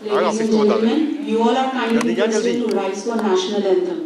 Ladies and gentlemen, you all are kindly requested to rise for national anthem.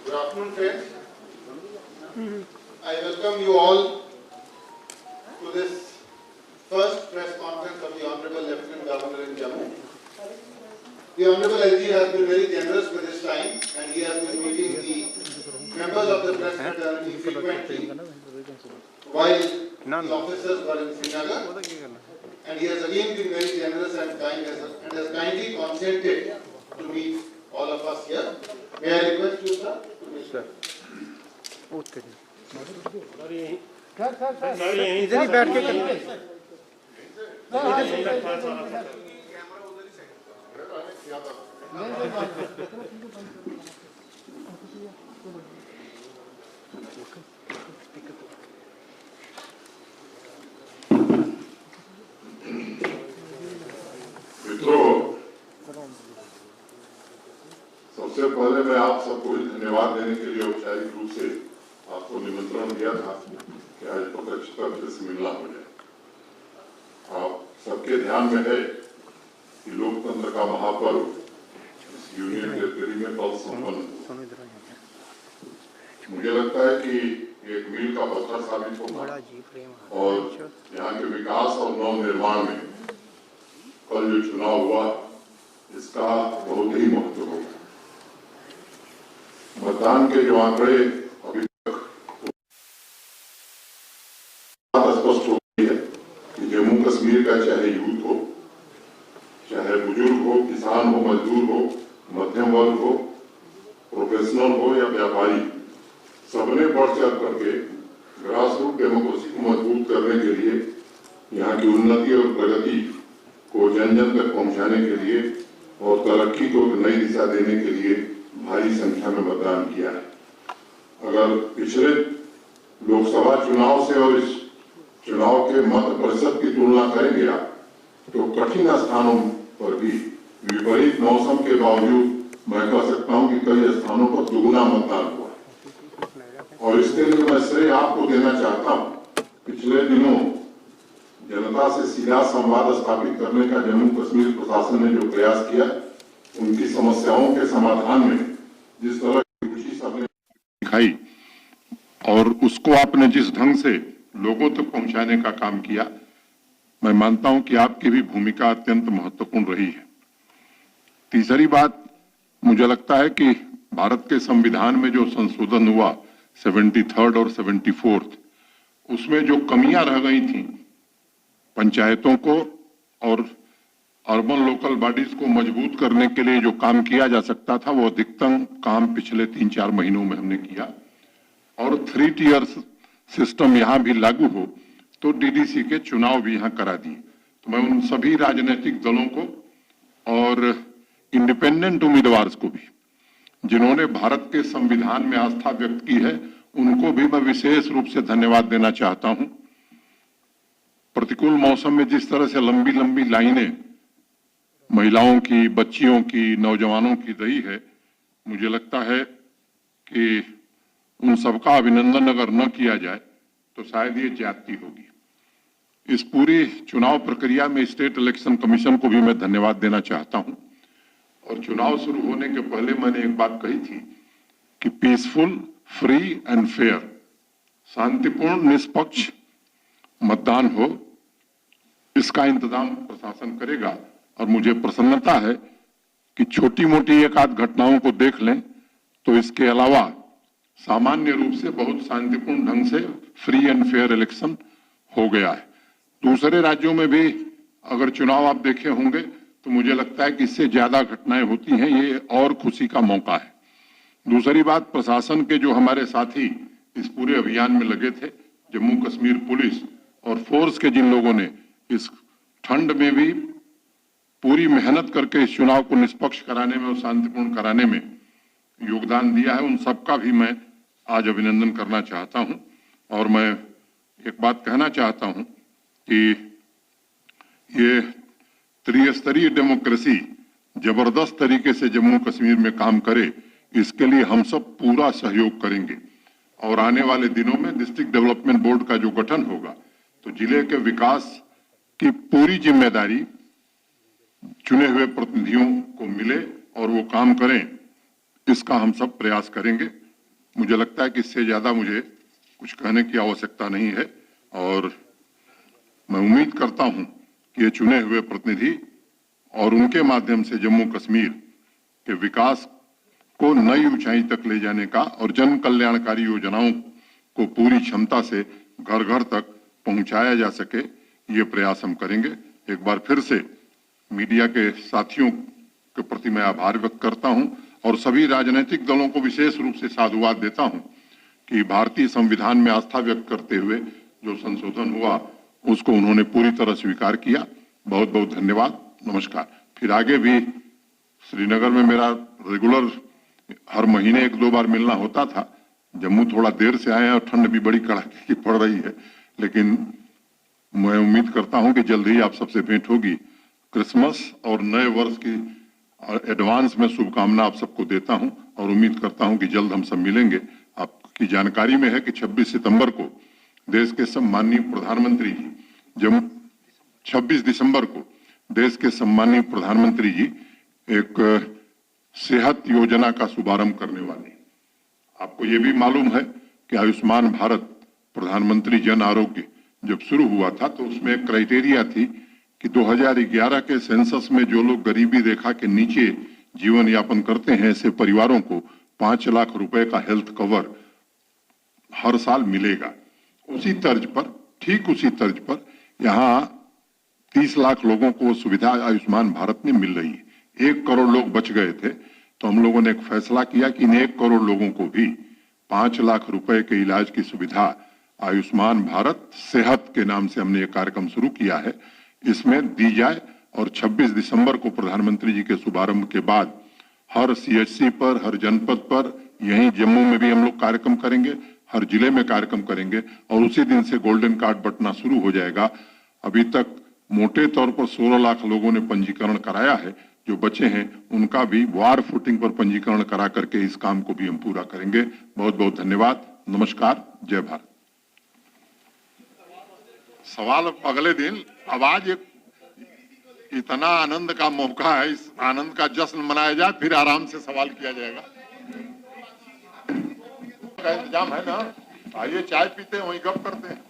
Good afternoon, friends. I welcome you all to this first press conference of the Honorable Lieutenant Governor in Jammu. The Honorable LG has been very generous with his time and he has been meeting the members of the press fraternity frequently while the officers were in Srinagar, and he has again been very generous and kind and has kindly consented to meet all of us here. May I request you, sir, to meet sir. इधर ही बैठ के मित्रों, सबसे पहले मैं आप सबको धन्यवाद देने के लिए औपचारिक रूप से आपको निमंत्रण दिया था कि आज प्रत्यक्ष तौर से मिलना हो जाए। आप सबके ध्यान में है कि लोकतंत्र का महापर्व इस यूनियन टेरिटरी में कल संपन्न हुआ। मुझे लगता है कि एक मील का पत्थर साबित होगा और यहाँ के विकास और नव निर्माण में कल जो चुनाव हुआ इसका बहुत ही महत्व होगा। मतदान के जो आंकड़े अभी तक स्पष्ट हो गई है कि जम्मू कश्मीर का चाहे यूथ हो, चाहे बुजुर्ग हो, किसान हो, मजदूर हो, मध्यम वर्ग हो, प्रोफेशनल हो या व्यापारी, सबने बढ़ चढ़ करके ग्रास रूट डेमोक्रेसी को मजबूत करने के लिए, यहाँ की उन्नति और प्रगति को जन जन तक पहुंचाने के लिए और तरक्की को नई दिशा देने के लिए भारी संख्या में मतदान किया है। अगर पिछले लोकसभा चुनाव से और इस चुनाव के मत प्रतिशत की तुलना करेंगे आप, तो कठिन स्थानों पर भी विपरीत मौसम के बावजूद मैं कह सकता हूं कि कई स्थानों पर दुगुना मतदान हुआ और इसके लिए मैं श्रेय आपको देना चाहता हूं। पिछले दिनों जनता से सीधा संवाद स्थापित करने का जम्मू कश्मीर प्रशासन ने जो प्रयास किया, उनकी समस्याओं के समाधान में जिस तरह की रुचि सबने दिखाई और उसको आपने जिस ढंग से लोगों तक पहुंचाने का काम किया, मैं मानता हूं कि आपकी भी भूमिका अत्यंत महत्वपूर्ण रही है। तीसरी बात, मुझे लगता है कि भारत के संविधान में जो संशोधन हुआ 73rd और 74th, उसमें जो कमियां रह गई थी, पंचायतों को और अर्बन लोकल बॉडीज को मजबूत करने के लिए जो काम किया जा सकता था, वो अधिकतम काम पिछले 3-4 महीनों में हमने किया और 3 टियर सिस्टम यहाँ भी लागू हो तो डीडीसी के चुनाव भी यहाँ करा दिए। तो मैं उन सभी राजनीतिक दलों को और इंडिपेंडेंट उम्मीदवार को भी, जिन्होंने भारत के संविधान में आस्था व्यक्त की है, उनको भी मैं विशेष रूप से धन्यवाद देना चाहता हूं। प्रतिकूल मौसम में जिस तरह से लंबी लंबी लाइनें महिलाओं की, बच्चियों की, नौजवानों की रही है, मुझे लगता है कि उन सबका अभिनंदन अगर न किया जाए तो शायद ये ज्यादती होगी। इस पूरी चुनाव प्रक्रिया में स्टेट इलेक्शन कमीशन को भी मैं धन्यवाद देना चाहता हूं और चुनाव शुरू होने के पहले मैंने एक बात कही थी कि पीसफुल, फ्री एंड फेयर, शांतिपूर्ण निष्पक्ष मतदान हो, इसका इंतजाम प्रशासन करेगा। और मुझे प्रसन्नता है कि छोटी मोटी एक आध घटनाओं को देख लें तो इसके अलावा सामान्य रूप से बहुत शांतिपूर्ण ढंग से फ्री एंड फेयर इलेक्शन हो गया है। दूसरे राज्यों में भी अगर चुनाव आप देखे होंगे तो मुझे लगता है कि इससे ज्यादा घटनाएं होती हैं, ये और खुशी का मौका है। दूसरी बात, प्रशासन के जो हमारे साथी इस पूरे अभियान में लगे थे, जम्मू कश्मीर पुलिस और फोर्स के जिन लोगों ने इस ठंड में भी पूरी मेहनत करके इस चुनाव को निष्पक्ष कराने में और शांतिपूर्ण कराने में योगदान दिया है, उन सबका भी मैं आज अभिनंदन करना चाहता हूं। और मैं एक बात कहना चाहता हूं कि ये त्रिस्तरीय डेमोक्रेसी जबरदस्त तरीके से जम्मू कश्मीर में काम करे, इसके लिए हम सब पूरा सहयोग करेंगे। और आने वाले दिनों में डिस्ट्रिक्ट डेवलपमेंट बोर्ड का जो गठन होगा तो जिले के विकास की पूरी जिम्मेदारी चुने हुए प्रतिनिधियों को मिले और वो काम करें, इसका हम सब प्रयास करेंगे। मुझे लगता है कि इससे ज्यादा मुझे कुछ कहने की आवश्यकता नहीं है और मैं उम्मीद करता हूं कि ये चुने हुए प्रतिनिधि और उनके माध्यम से जम्मू कश्मीर के विकास को नई ऊंचाई तक ले जाने का और जन कल्याणकारी योजनाओं को पूरी क्षमता से घर घर तक पहुंचाया जा सके, ये प्रयास हम करेंगे। एक बार फिर से मीडिया के साथियों के प्रति मैं आभार व्यक्त करता हूं और सभी राजनीतिक दलों को विशेष रूप से साधुवाद देता हूं कि भारतीय संविधान में आस्था व्यक्त करते हुए जो संशोधन हुआ उसको उन्होंने पूरी तरह स्वीकार किया। बहुत बहुत धन्यवाद, नमस्कार। फिर आगे भी श्रीनगर में मेरा रेगुलर हर महीने 1-2 बार मिलना होता था। जम्मू थोड़ा देर से आए हैं और ठंड भी बड़ी कड़ाके की पड़ रही है, लेकिन मैं उम्मीद करता हूं कि जल्द ही आप सबसे भेंट होगी। क्रिसमस और नए वर्ष की एडवांस में शुभकामना आप सबको देता हूं और उम्मीद करता हूं कि जल्द हम सब मिलेंगे। आपकी जानकारी में है कि 26 सितंबर को देश के सम्माननीय प्रधानमंत्री जी 26 दिसंबर को देश के सम्माननीय प्रधानमंत्री जी एक सेहत योजना का शुभारंभ करने वाले हैं। आपको ये भी मालूम है कि आयुष्मान भारत प्रधानमंत्री जन आरोग्य जब शुरू हुआ था तो उसमें एक क्राइटेरिया थी कि 2011 के सेंसस में जो लोग गरीबी रेखा के नीचे जीवन यापन करते हैं ऐसे परिवारों को 5 लाख रुपए का हेल्थ कवर हर साल मिलेगा। उसी तर्ज पर, ठीक उसी तर्ज पर यहाँ 30 लाख लोगों को वो सुविधा आयुष्मान भारत में मिल रही है। 1 करोड़ लोग बच गए थे तो हम लोगों ने एक फैसला किया कि इन 1 करोड़ लोगों को भी 5 लाख रुपए के इलाज की सुविधा आयुष्मान भारत सेहत के नाम से हमने ये कार्यक्रम शुरू किया है, इसमें दी जाए। और 26 दिसंबर को प्रधानमंत्री जी के शुभारंभ के बाद हर CHC पर, हर जनपद पर, यहीं जम्मू में भी हम लोग कार्यक्रम करेंगे, हर जिले में कार्यक्रम करेंगे और उसी दिन से गोल्डन कार्ड बंटना शुरू हो जाएगा। अभी तक मोटे तौर पर 16 लाख लोगों ने पंजीकरण कराया है, जो बचे हैं उनका भी वार फुटिंग पर पंजीकरण करा करके इस काम को भी हम पूरा करेंगे। बहुत बहुत धन्यवाद, नमस्कार, जय भारत। सवाल अगले दिन। अब आज एक इतना आनंद का मौका है, इस आनंद का जश्न मनाया जाए, फिर आराम से सवाल किया जाएगा। का इंतजाम है ना, आइए चाय पीते हैं, वहीं गप करते हैं।